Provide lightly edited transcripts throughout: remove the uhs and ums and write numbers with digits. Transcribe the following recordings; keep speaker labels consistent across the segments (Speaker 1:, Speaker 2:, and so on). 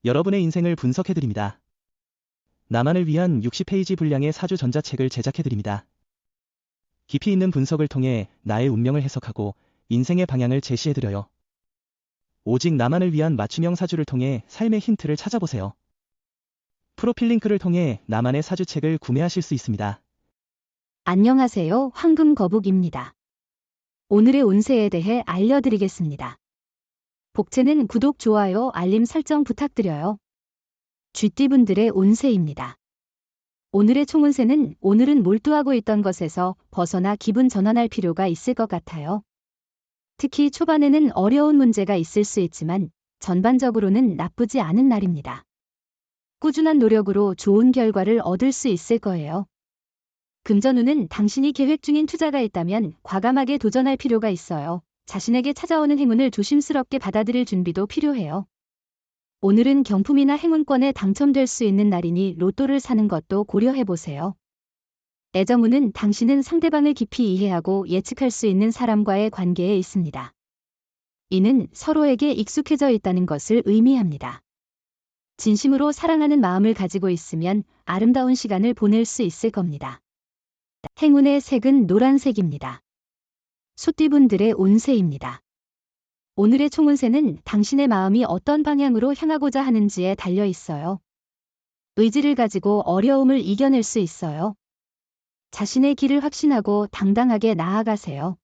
Speaker 1: 여러분의 인생을 분석해드립니다. 나만을 위한 60페이지 분량의 사주 전자책을 제작해드립니다. 깊이 있는 분석을 통해 나의 운명을 해석하고 인생의 방향을 제시해드려요. 오직 나만을 위한 맞춤형 사주를 통해 삶의 힌트를 찾아보세요. 프로필 링크를 통해 나만의 사주책을 구매하실 수 있습니다.
Speaker 2: 안녕하세요. 황금거북입니다. 오늘의 운세에 대해 알려드리겠습니다. 복채는 구독, 좋아요, 알림 설정 부탁드려요. 쥐띠분들의 운세입니다. 오늘의 총운세는 오늘은 몰두하고 있던 것에서 벗어나 기분 전환할 필요가 있을 것 같아요. 특히 초반에는 어려운 문제가 있을 수 있지만 전반적으로는 나쁘지 않은 날입니다. 꾸준한 노력으로 좋은 결과를 얻을 수 있을 거예요. 금전운은 당신이 계획 중인 투자가 있다면 과감하게 도전할 필요가 있어요. 자신에게 찾아오는 행운을 조심스럽게 받아들일 준비도 필요해요. 오늘은 경품이나 행운권에 당첨될 수 있는 날이니 로또를 사는 것도 고려해보세요. 애정운은 당신은 상대방을 깊이 이해하고 예측할 수 있는 사람과의 관계에 있습니다. 이는 서로에게 익숙해져 있다는 것을 의미합니다. 진심으로 사랑하는 마음을 가지고 있으면 아름다운 시간을 보낼 수 있을 겁니다. 행운의 색은 노란색입니다. 소띠분들의 운세입니다. 오늘의 총운세는 당신의 마음이 어떤 방향으로 향하고자 하는지에 달려 있어요. 의지를 가지고 어려움을 이겨낼 수 있어요. 자신의 길을 확신하고 당당하게 나아가세요.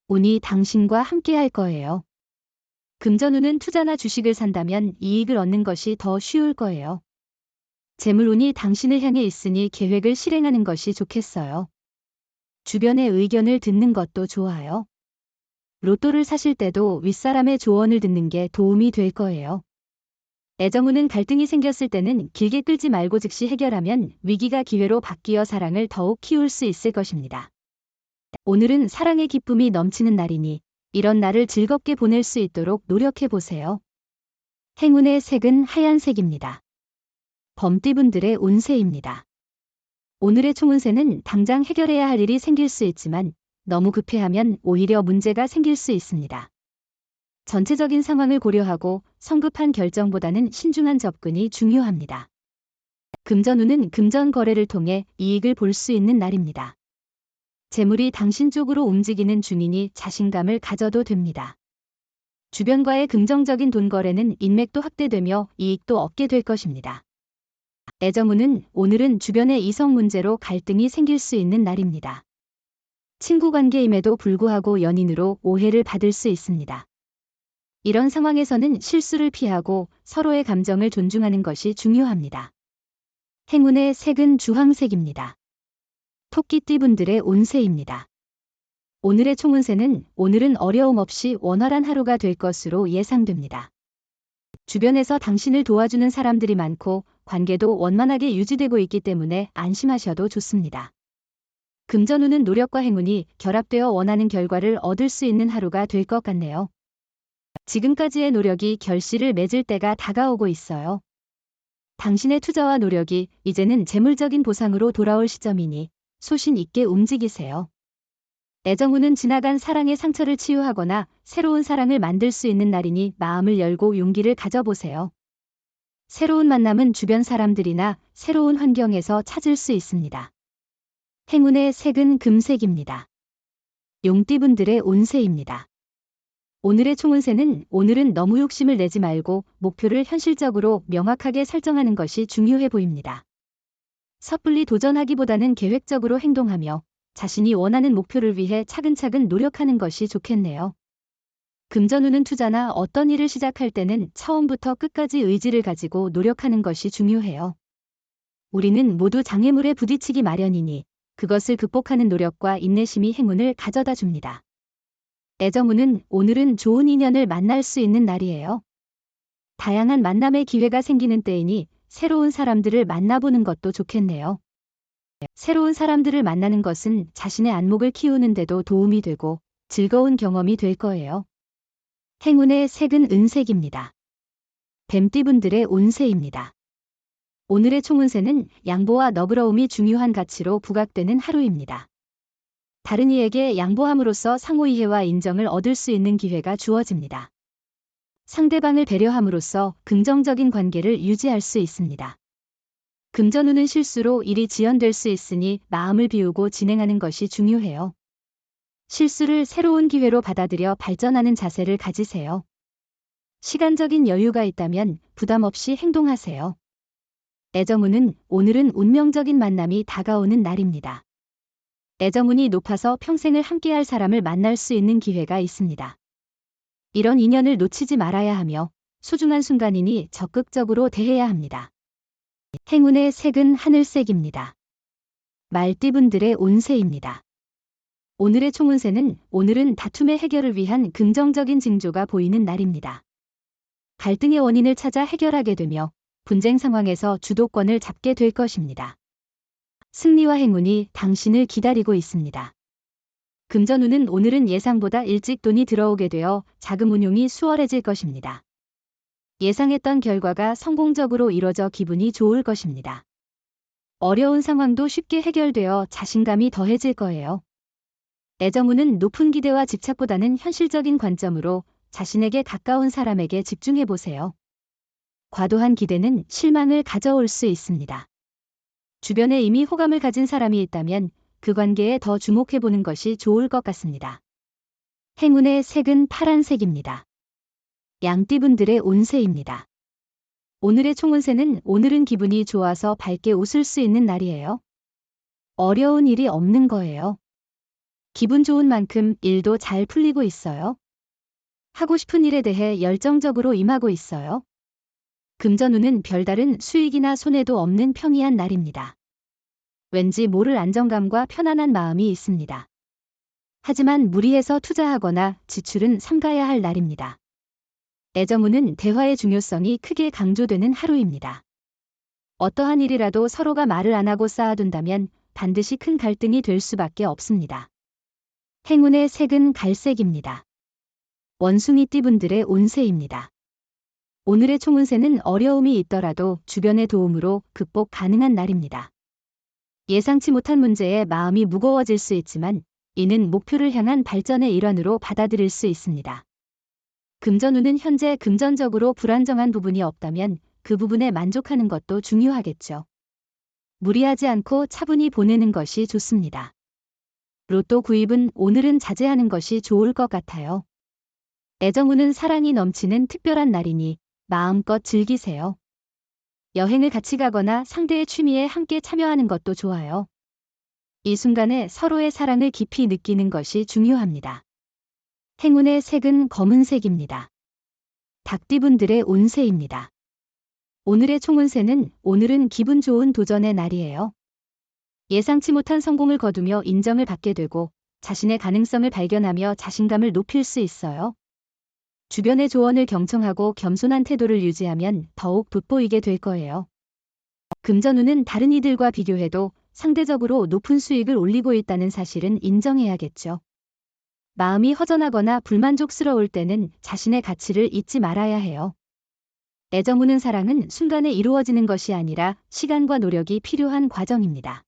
Speaker 2: 운이 당신과 함께 할 거예요. 금전운은 투자나 주식을 산다면 이익을 얻는 것이 더 쉬울 거예요. 재물운이 당신을 향해 있으니 계획을 실행하는 것이 좋겠어요. 주변의 의견을 듣는 것도 좋아요. 로또를 사실 때도 윗사람의 조언을 듣는 게 도움이 될 거예요. 애정운은 갈등이 생겼을 때는 길게 끌지 말고 즉시 해결하면 위기가 기회로 바뀌어 사랑을 더욱 키울 수 있을 것입니다. 오늘은 사랑의 기쁨이 넘치는 날이니 이런 날을 즐겁게 보낼 수 있도록 노력해 보세요. 행운의 색은 하얀색입니다. 범띠분들의 운세입니다. 오늘의 총운세는 당장 해결해야 할 일이 생길 수 있지만 너무 급해하면 오히려 문제가 생길 수 있습니다. 전체적인 상황을 고려하고 성급한 결정보다는 신중한 접근이 중요합니다. 금전운은 금전 거래를 통해 이익을 볼 수 있는 날입니다. 재물이 당신 쪽으로 움직이는 중이니 자신감을 가져도 됩니다. 주변과의 긍정적인 돈 거래는 인맥도 확대되며 이익도 얻게 될 것입니다. 애정운은 오늘은 주변의 이성 문제로 갈등이 생길 수 있는 날입니다. 친구 관계임에도 불구하고 연인으로 오해를 받을 수 있습니다. 이런 상황에서는 실수를 피하고 서로의 감정을 존중하는 것이 중요합니다. 행운의 색은 주황색입니다. 토끼띠분들의 운세입니다. 오늘의 총운세는 오늘은 어려움 없이 원활한 하루가 될 것으로 예상됩니다. 주변에서 당신을 도와주는 사람들이 많고 관계도 원만하게 유지되고 있기 때문에 안심하셔도 좋습니다. 금전운은 노력과 행운이 결합되어 원하는 결과를 얻을 수 있는 하루가 될 것 같네요. 지금까지의 노력이 결실을 맺을 때가 다가오고 있어요. 당신의 투자와 노력이 이제는 재물적인 보상으로 돌아올 시점이니 소신 있게 움직이세요. 애정운은 지나간 사랑의 상처를 치유하거나 새로운 사랑을 만들 수 있는 날이니 마음을 열고 용기를 가져보세요. 새로운 만남은 주변 사람들이나 새로운 환경에서 찾을 수 있습니다. 행운의 색은 금색입니다. 용띠분들의 운세입니다. 오늘의 총운세는 오늘은 너무 욕심을 내지 말고 목표를 현실적으로 명확하게 설정하는 것이 중요해 보입니다. 섣불리 도전하기보다는 계획적으로 행동하며 자신이 원하는 목표를 위해 차근차근 노력하는 것이 좋겠네요. 금전운은 투자나 어떤 일을 시작할 때는 처음부터 끝까지 의지를 가지고 노력하는 것이 중요해요. 우리는 모두 장애물에 부딪히기 마련이니 그것을 극복하는 노력과 인내심이 행운을 가져다 줍니다. 애정운은 오늘은 좋은 인연을 만날 수 있는 날이에요. 다양한 만남의 기회가 생기는 때이니 새로운 사람들을 만나보는 것도 좋겠네요. 새로운 사람들을 만나는 것은 자신의 안목을 키우는 데도 도움이 되고 즐거운 경험이 될 거예요. 행운의 색은 은색입니다. 뱀띠분들의 운세입니다. 오늘의 총운세는 양보와 너그러움이 중요한 가치로 부각되는 하루입니다. 다른 이에게 양보함으로써 상호 이해와 인정을 얻을 수 있는 기회가 주어집니다. 상대방을 배려함으로써 긍정적인 관계를 유지할 수 있습니다. 금전운은 실수로 일이 지연될 수 있으니 마음을 비우고 진행하는 것이 중요해요. 실수를 새로운 기회로 받아들여 발전하는 자세를 가지세요. 시간적인 여유가 있다면 부담 없이 행동하세요. 애정운은 오늘은 운명적인 만남이 다가오는 날입니다. 애정운이 높아서 평생을 함께할 사람을 만날 수 있는 기회가 있습니다. 이런 인연을 놓치지 말아야 하며 소중한 순간이니 적극적으로 대해야 합니다. 행운의 색은 하늘색입니다. 말띠분들의 운세입니다. 오늘의 총운세는 오늘은 다툼의 해결을 위한 긍정적인 징조가 보이는 날입니다. 갈등의 원인을 찾아 해결하게 되며 분쟁 상황에서 주도권을 잡게 될 것입니다. 승리와 행운이 당신을 기다리고 있습니다. 금전운은 오늘은 예상보다 일찍 돈이 들어오게 되어 자금 운용이 수월해질 것입니다. 예상했던 결과가 성공적으로 이뤄져 기분이 좋을 것입니다. 어려운 상황도 쉽게 해결되어 자신감이 더해질 거예요. 애정운은 높은 기대와 집착보다는 현실적인 관점으로 자신에게 가까운 사람에게 집중해보세요. 과도한 기대는 실망을 가져올 수 있습니다. 주변에 이미 호감을 가진 사람이 있다면 그 관계에 더 주목해보는 것이 좋을 것 같습니다. 행운의 색은 파란색입니다. 양띠분들의 운세입니다. 오늘의 총운세는 오늘은 기분이 좋아서 밝게 웃을 수 있는 날이에요. 어려운 일이 없는 거예요. 기분 좋은 만큼 일도 잘 풀리고 있어요. 하고 싶은 일에 대해 열정적으로 임하고 있어요. 금전운은 별다른 수익이나 손해도 없는 평이한 날입니다. 왠지 모를 안정감과 편안한 마음이 있습니다. 하지만 무리해서 투자하거나 지출은 삼가야 할 날입니다. 애정운은 대화의 중요성이 크게 강조되는 하루입니다. 어떠한 일이라도 서로가 말을 안 하고 쌓아둔다면 반드시 큰 갈등이 될 수밖에 없습니다. 행운의 색은 갈색입니다. 원숭이띠분들의 운세입니다. 오늘의 총운세는 어려움이 있더라도 주변의 도움으로 극복 가능한 날입니다. 예상치 못한 문제에 마음이 무거워질 수 있지만 이는 목표를 향한 발전의 일환으로 받아들일 수 있습니다. 금전운은 현재 금전적으로 불안정한 부분이 없다면 그 부분에 만족하는 것도 중요하겠죠. 무리하지 않고 차분히 보내는 것이 좋습니다. 로또 구입은 오늘은 자제하는 것이 좋을 것 같아요. 애정운은 사랑이 넘치는 특별한 날이니 마음껏 즐기세요. 여행을 같이 가거나 상대의 취미에 함께 참여하는 것도 좋아요. 이 순간에 서로의 사랑을 깊이 느끼는 것이 중요합니다. 행운의 색은 검은색입니다. 닭띠분들의 운세입니다. 오늘의 총운세는 오늘은 기분 좋은 도전의 날이에요. 예상치 못한 성공을 거두며 인정을 받게 되고 자신의 가능성을 발견하며 자신감을 높일 수 있어요. 주변의 조언을 경청하고 겸손한 태도를 유지하면 더욱 돋보이게 될 거예요. 금전운은 다른 이들과 비교해도 상대적으로 높은 수익을 올리고 있다는 사실은 인정해야겠죠. 마음이 허전하거나 불만족스러울 때는 자신의 가치를 잊지 말아야 해요. 애정우는 사랑은 순간에 이루어지는 것이 아니라 시간과 노력이 필요한 과정입니다.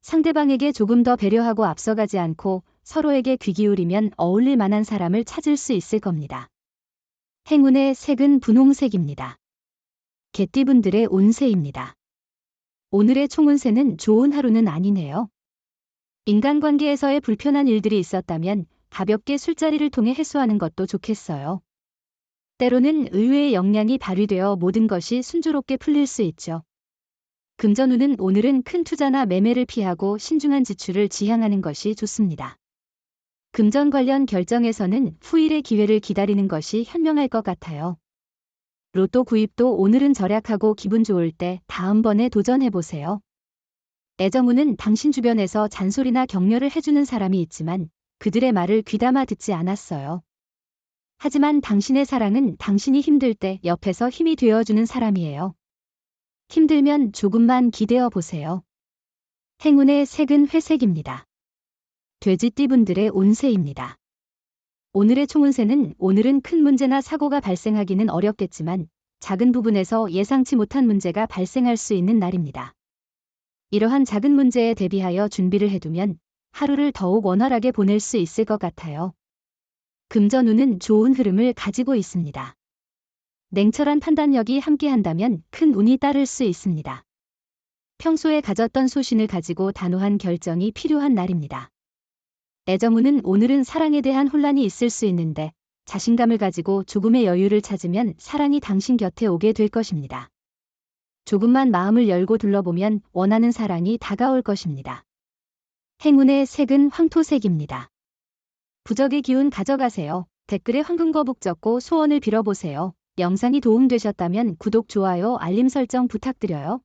Speaker 2: 상대방에게 조금 더 배려하고 앞서가지 않고 서로에게 귀 기울이면 어울릴 만한 사람을 찾을 수 있을 겁니다. 행운의 색은 분홍색입니다. 개띠분들의 운세입니다. 오늘의 총운세는 좋은 하루는 아니네요. 인간관계에서의 불편한 일들이 있었다면 가볍게 술자리를 통해 해소하는 것도 좋겠어요. 때로는 의외의 역량이 발휘되어 모든 것이 순조롭게 풀릴 수 있죠. 금전운은 오늘은 큰 투자나 매매를 피하고 신중한 지출을 지향하는 것이 좋습니다. 금전 관련 결정에서는 후일의 기회를 기다리는 것이 현명할 것 같아요. 로또 구입도 오늘은 절약하고 기분 좋을 때 다음번에 도전해보세요. 애정운은 당신 주변에서 잔소리나 격려를 해주는 사람이 있지만 그들의 말을 귀담아 듣지 않았어요. 하지만 당신의 사랑은 당신이 힘들 때 옆에서 힘이 되어주는 사람이에요. 힘들면 조금만 기대어 보세요. 행운의 색은 회색입니다. 돼지띠분들의 운세입니다. 오늘의 총운세는 오늘은 큰 문제나 사고가 발생하기는 어렵겠지만 작은 부분에서 예상치 못한 문제가 발생할 수 있는 날입니다. 이러한 작은 문제에 대비하여 준비를 해두면 하루를 더욱 원활하게 보낼 수 있을 것 같아요. 금전운은 좋은 흐름을 가지고 있습니다. 냉철한 판단력이 함께한다면 큰 운이 따를 수 있습니다. 평소에 가졌던 소신을 가지고 단호한 결정이 필요한 날입니다. 애정운은 오늘은 사랑에 대한 혼란이 있을 수 있는데 자신감을 가지고 조금의 여유를 찾으면 사랑이 당신 곁에 오게 될 것입니다. 조금만 마음을 열고 둘러보면 원하는 사랑이 다가올 것입니다. 행운의 색은 황토색입니다. 부적의 기운 가져가세요. 댓글에 황금거북 적고 소원을 빌어보세요. 영상이 도움되셨다면 구독, 좋아요, 알림 설정 부탁드려요.